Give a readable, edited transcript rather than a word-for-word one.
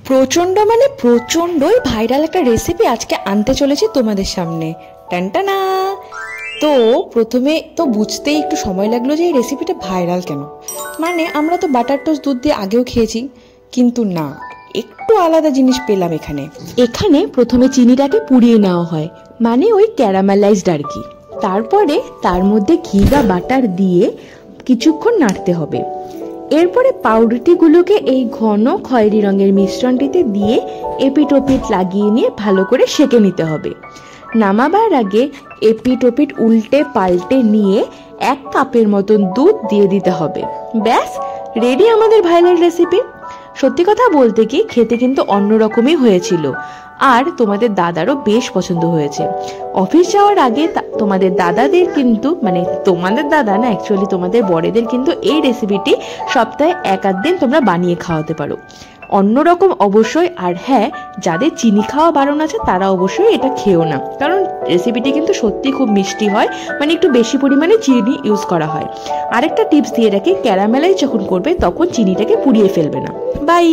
প্রচণ্ড মানে প্রচণ্ডই ভাইরাল একটা রেসিপি আজকে আনতে চলেছি তোমাদের সামনে। টানটানা। তো প্রথমে তো বুঝতেই একটু সময় লাগলো যে এই রেসিপিটা ভাইরাল কেন। মানে আমরা তো বাটার টোস্ট দুধ দিয়ে আগেও খেয়েছি, কিন্তু না, একটু আলাদা জিনিস পেলাম এখানে। এখানে প্রথমে চিনিটাকে পুড়িয়ে নেওয়া হয়, মানে ওই ক্যারামেলাইজড আর কি। তারপরে তার মধ্যে ঘি বা বাটার দিয়ে কিছুক্ষণ নাড়তে হবে। এরপরে পাউরুটিগুলোকে এই ঘন খয়েরি রঙের মিশ্রণটিতে দিয়ে এপিট ওপিট লাগিয়ে নিয়ে ভালো করে সেঁকে নিতে হবে। নামাবার আগে এপিট ওপিট উল্টে পাল্টে নিয়ে 1 কাপের মতন দুধ দিয়ে দিতে হবে। ব্যাস, রেডি আমাদের ভাইরাল রেসিপি। সত্যি কথা বলতে কি, খেতে কিন্তু অন্যরকমই হয়েছিল, আর তোমাদের দাদারও বেশ পছন্দ হয়েছে। অফিস যাওয়ার আগে তোমাদের দাদাদের কিন্তু, মানে তোমাদের দাদা না, অ্যাকচুয়ালি তোমাদের বড়েদের কিন্তু এই রেসিপিটি সপ্তাহে 1-8 দিন তোমরা বানিয়ে খাওয়াতে পারো। অন্যরকম অবশ্যই। আর হ্যাঁ, যাদের চিনি খাওয়া বারণ আছে তারা অবশ্যই এটা খেও না, কারণ রেসিপিটি কিন্তু সত্যি খুব মিষ্টি হয়, মানে একটু বেশি পরিমাণে চিনি ইউজ করা হয়। আরেকটা টিপস দিয়ে রাখি, ক্যারামেলাইজ যখন করবে তখন চিনিটাকে পুড়িয়ে ফেলবে না। বাই।